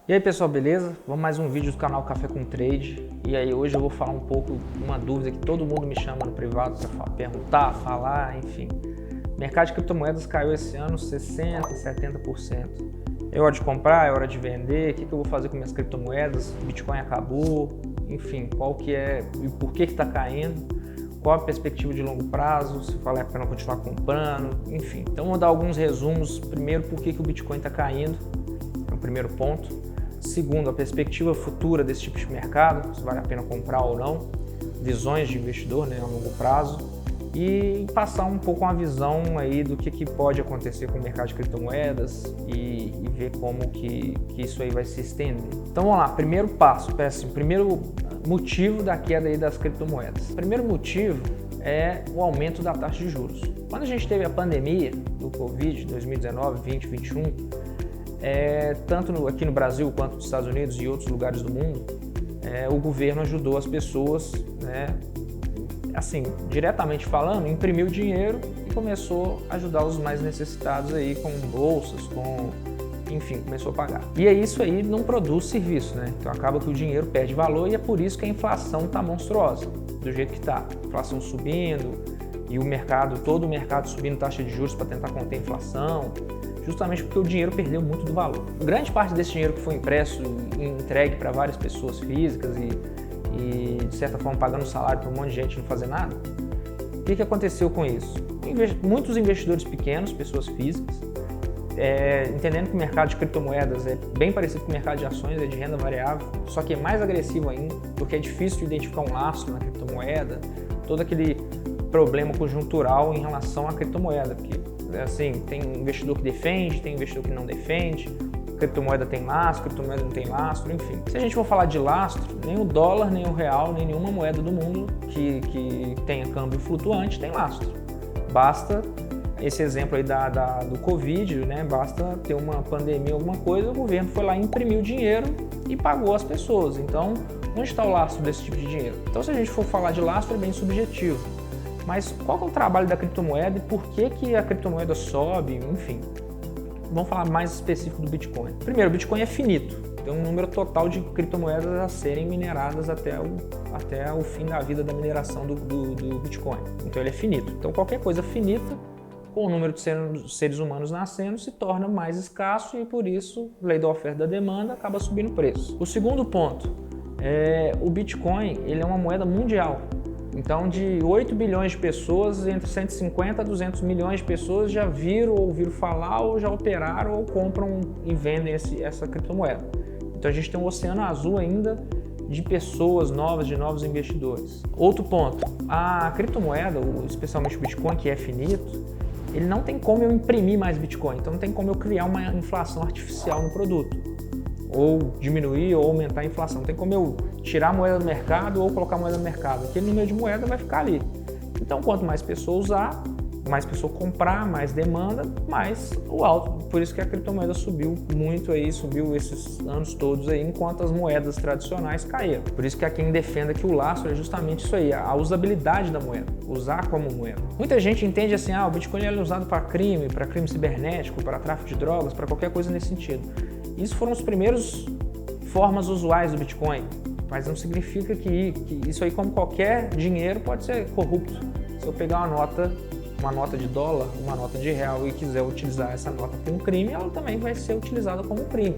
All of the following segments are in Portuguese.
E aí pessoal, beleza? Vamos mais um vídeo do canal Café com Trade. E aí hoje eu vou falar um pouco de uma dúvida que todo mundo me chama no privado para perguntar, falar, enfim. O mercado de criptomoedas caiu esse ano 60%, 70%. É hora de comprar, é hora de vender, o que eu vou fazer com minhas criptomoedas? O Bitcoin acabou, enfim, qual que é e por que está caindo? Qual a perspectiva de longo prazo, se vale a pena continuar comprando, enfim. Então vou dar alguns resumos. Primeiro, por que o Bitcoin está caindo, é o primeiro ponto. Segundo, a perspectiva futura desse tipo de mercado, se vale a pena comprar ou não, visões de investidor, né, a longo prazo, e passar um pouco uma visão aí do que pode acontecer com o mercado de criptomoedas e ver como que isso aí vai se estender. Então vamos lá, primeiro passo, assim, primeiro motivo da queda aí das criptomoedas. O primeiro motivo é o aumento da taxa de juros. Quando a gente teve a pandemia do Covid, 2019, 20, 21, tanto aqui no Brasil quanto nos Estados Unidos e outros lugares do mundo, o governo ajudou as pessoas, né, assim, diretamente falando, imprimiu dinheiro e começou a ajudar os mais necessitados aí com bolsas, enfim, começou a pagar. E isso aí não produz serviço, né? Então acaba que o dinheiro perde valor e é por isso que a inflação está monstruosa, do jeito que está. Inflação subindo e o mercado, todo o mercado subindo taxa de juros para tentar conter a inflação, justamente porque o dinheiro perdeu muito do valor. Grande parte desse dinheiro que foi impresso e entregue para várias pessoas físicas e de certa forma pagando salário para um monte de gente não fazer nada, o que aconteceu com isso? Muitos investidores pequenos, pessoas físicas, entendendo que o mercado de criptomoedas é bem parecido com o mercado de ações, é de renda variável, só que é mais agressivo ainda, porque é difícil de identificar um lastro na criptomoeda, todo aquele problema conjuntural em relação à criptomoeda, porque assim, tem investidor que defende, tem investidor que não defende, criptomoeda tem lastro, criptomoeda não tem lastro, enfim. Se a gente for falar de lastro, nem o dólar, nem o real, nem nenhuma moeda do mundo que tenha câmbio flutuante tem lastro. Basta esse exemplo aí do Covid, né? Basta ter uma pandemia, alguma coisa, o governo foi lá e imprimiu dinheiro e pagou as pessoas. Então, onde está o lastro desse tipo de dinheiro? Então, se a gente for falar de lastro, é bem subjetivo. Mas qual é o trabalho da criptomoeda e por que a criptomoeda sobe, enfim. Vamos falar mais específico do Bitcoin. Primeiro, o Bitcoin é finito. Tem um número total de criptomoedas a serem mineradas até o fim da vida da mineração do Bitcoin. Então ele é finito. Então qualquer coisa finita, com o número de seres humanos nascendo, se torna mais escasso e por isso, lei da oferta e da demanda, acaba subindo o preço. O segundo ponto, o Bitcoin ele é uma moeda mundial. Então, de 8 bilhões de pessoas, entre 150 a 200 milhões de pessoas já viram, ouviram falar, ou já operaram, ou compram e vendem essa criptomoeda. Então, a gente tem um oceano azul ainda de pessoas novas, de novos investidores. Outro ponto, a criptomoeda, especialmente o Bitcoin, que é finito, ele não tem como eu imprimir mais Bitcoin, então não tem como eu criar uma inflação artificial no produto, ou diminuir ou aumentar a inflação. Não tem como eu tirar a moeda do mercado ou colocar a moeda no mercado. Aquele número de moeda vai ficar ali. Então, quanto mais pessoas usar, mais pessoa comprar, mais demanda, mais o alto. Por isso que a criptomoeda subiu muito aí, subiu esses anos todos aí, enquanto as moedas tradicionais caíram. Por isso que há quem defenda que o lastro é justamente isso aí, a usabilidade da moeda, usar como moeda. Muita gente entende assim, o Bitcoin é usado para crime cibernético, para tráfico de drogas, para qualquer coisa nesse sentido. Isso foram as primeiras formas usuais do Bitcoin, mas não significa que isso aí, como qualquer dinheiro, pode ser corrupto. Se eu pegar uma nota de dólar, uma nota de real e quiser utilizar essa nota para um crime, ela também vai ser utilizada como um crime.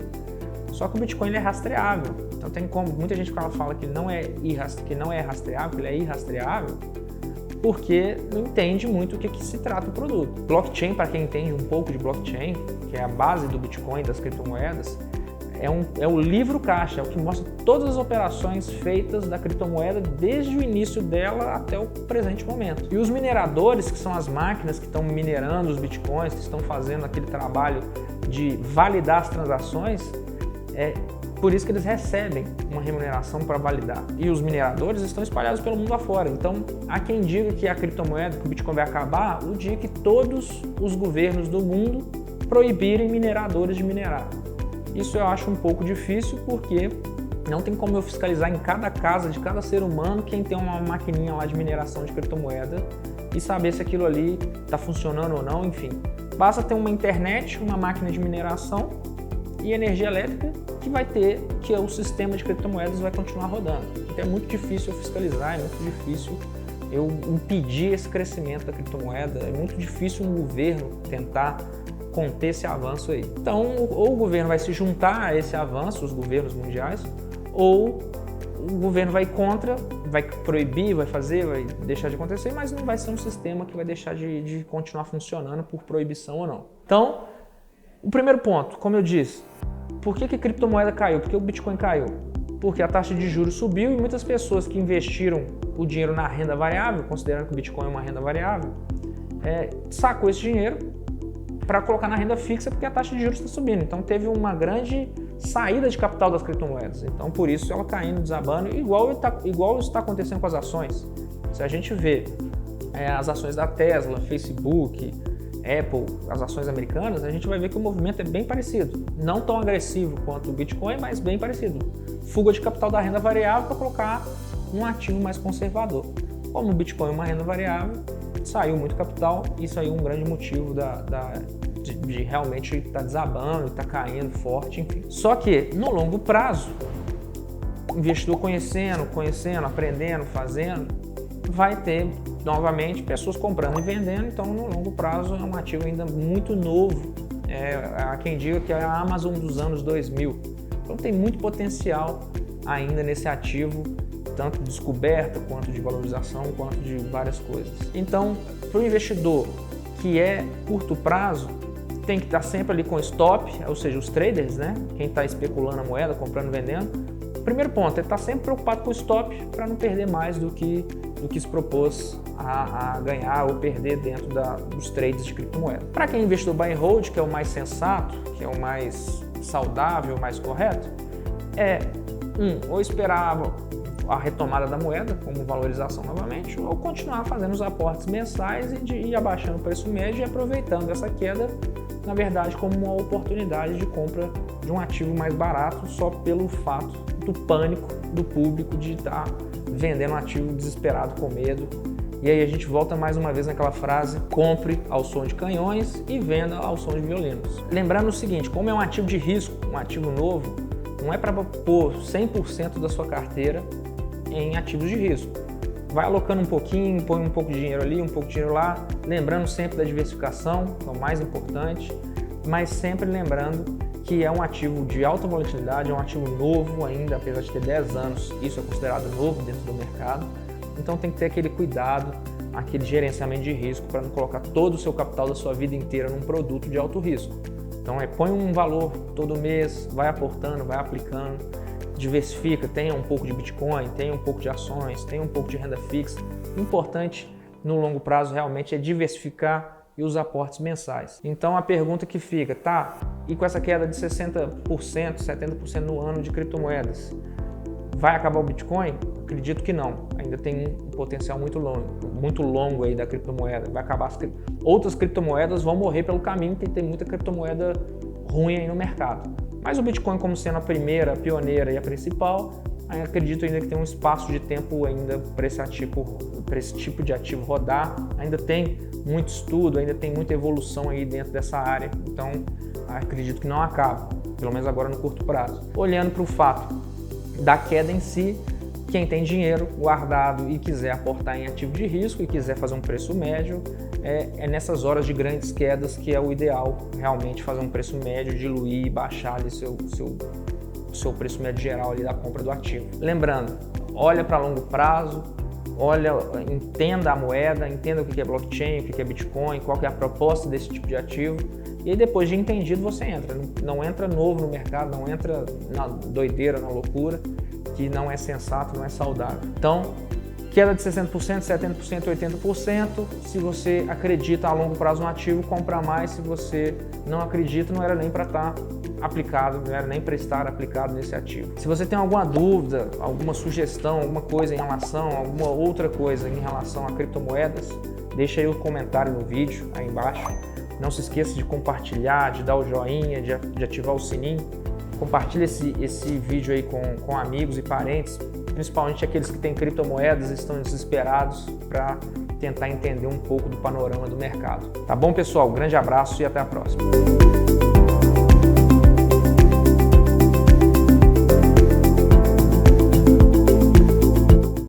Só que o Bitcoin ele é rastreável, então tem como, muita gente fala que não é rastreável, que ele é irrastreável, porque não entende muito o que se trata o produto. Blockchain, para quem entende um pouco de blockchain, que é a base do Bitcoin, das criptomoedas, é o livro caixa, é o que mostra todas as operações feitas da criptomoeda desde o início dela até o presente momento. E os mineradores, que são as máquinas que estão minerando os Bitcoins, que estão fazendo aquele trabalho de validar as transações, por isso que eles recebem uma remuneração para validar. E os mineradores estão espalhados pelo mundo afora. Então, há quem diga que a criptomoeda, que o Bitcoin vai acabar o dia que todos os governos do mundo proibirem mineradores de minerar. Isso eu acho um pouco difícil porque não tem como eu fiscalizar em cada casa de cada ser humano quem tem uma maquininha lá de mineração de criptomoeda e saber se aquilo ali está funcionando ou não, enfim. Basta ter uma internet, uma máquina de mineração e energia elétrica que vai ter, que o sistema de criptomoedas vai continuar rodando. Então é muito difícil eu fiscalizar, é muito difícil eu impedir esse crescimento da criptomoeda, é muito difícil um governo tentar conter esse avanço aí. Então, ou o governo vai se juntar a esse avanço, os governos mundiais, ou o governo vai contra, vai proibir, vai fazer, vai deixar de acontecer, mas não vai ser um sistema que vai deixar de continuar funcionando por proibição ou não. Então, o primeiro ponto, como eu disse, por que a criptomoeda caiu? Por que o Bitcoin caiu? Porque a taxa de juros subiu e muitas pessoas que investiram o dinheiro na renda variável, considerando que o Bitcoin é uma renda variável, sacou esse dinheiro para colocar na renda fixa porque a taxa de juros está subindo. Então teve uma grande saída de capital das criptomoedas. Então por isso ela caindo, desabando, igual está acontecendo com as ações. Se a gente vê as ações da Tesla, Facebook, Apple, as ações americanas, a gente vai ver que o movimento é bem parecido. Não tão agressivo quanto o Bitcoin, mas bem parecido. Fuga de capital da renda variável para colocar um ativo mais conservador. Como o Bitcoin é uma renda variável, saiu muito capital, isso aí é um grande motivo de realmente estar desabando, estar caindo forte, enfim. Só que no longo prazo, o investidor conhecendo, aprendendo, fazendo, vai ter novamente pessoas comprando e vendendo, então no longo prazo é um ativo ainda muito novo. Há quem diga que é a Amazon dos anos 2000. Então tem muito potencial ainda nesse ativo, tanto de descoberta, quanto de valorização, quanto de várias coisas. Então, para o investidor que é curto prazo, tem que estar sempre ali com stop, ou seja, os traders, né? Quem está especulando a moeda, comprando e vendendo. Primeiro ponto, é estar sempre preocupado com o stop para não perder mais do que se propôs a ganhar ou perder dentro dos trades de criptomoeda. Para quem é investidor buy and hold, que é o mais sensato, que é o mais saudável, o mais correto, ou esperar a retomada da moeda como valorização novamente, ou continuar fazendo os aportes mensais e ir abaixando o preço médio e aproveitando essa queda, na verdade, como uma oportunidade de compra de um ativo mais barato só pelo fato do pânico do público de estar vendendo um ativo desesperado com medo. E aí a gente volta mais uma vez naquela frase: compre ao som de canhões e venda ao som de violinos. Lembrando o seguinte, como é um ativo de risco, um ativo novo, não é para pôr 100% da sua carteira em ativos de risco. Vai alocando um pouquinho, põe um pouco de dinheiro ali, um pouco de dinheiro lá, lembrando sempre da diversificação, que é o mais importante, mas sempre lembrando que é um ativo de alta volatilidade, é um ativo novo ainda, apesar de ter 10 anos, isso é considerado novo dentro do mercado. Então tem que ter aquele cuidado, aquele gerenciamento de risco para não colocar todo o seu capital da sua vida inteira num produto de alto risco. Então põe um valor todo mês, vai aportando, vai aplicando, diversifica, tenha um pouco de Bitcoin, tenha um pouco de ações, tenha um pouco de renda fixa. O importante no longo prazo realmente é diversificar e os aportes mensais. Então a pergunta que fica, e com essa queda de 60%, 70% no ano de criptomoedas, vai acabar o Bitcoin? Acredito que não. Ainda tem um potencial muito longo aí da criptomoeda. Vai acabar outras criptomoedas vão morrer pelo caminho, porque tem muita criptomoeda ruim aí no mercado. Mas o Bitcoin, como sendo a primeira, a pioneira e a principal, acredito ainda que tem um espaço de tempo ainda para esse tipo de ativo rodar. Ainda tem muito estudo, ainda tem muita evolução aí dentro dessa área. Então, acredito que não acaba, pelo menos agora no curto prazo. Olhando para o fato da queda em si, quem tem dinheiro guardado e quiser aportar em ativo de risco e quiser fazer um preço médio, é nessas horas de grandes quedas que é o ideal realmente fazer um preço médio, diluir e baixar ali seu preço médio geral ali da compra do ativo. Lembrando, olha para longo prazo, entenda a moeda, entenda o que é blockchain, o que é Bitcoin, qual que é a proposta desse tipo de ativo. E aí depois de entendido você entra. Não entra novo no mercado, não entra na doideira, na loucura, que não é sensato, não é saudável. Então, queda de 60%, 70%, 80%. Se você acredita a longo prazo no ativo, compra mais. Se você não acredita, não era nem para estar aplicado, não era nem para estar aplicado nesse ativo. Se você tem alguma dúvida, alguma sugestão, alguma coisa em relação, alguma outra coisa em relação a criptomoedas, deixa aí o comentário no vídeo aí embaixo. Não se esqueça de compartilhar, de dar o joinha, de ativar o sininho. Compartilhe esse vídeo aí com amigos e parentes, principalmente aqueles que têm criptomoedas e estão desesperados para tentar entender um pouco do panorama do mercado. Tá bom, pessoal? Grande abraço e até a próxima.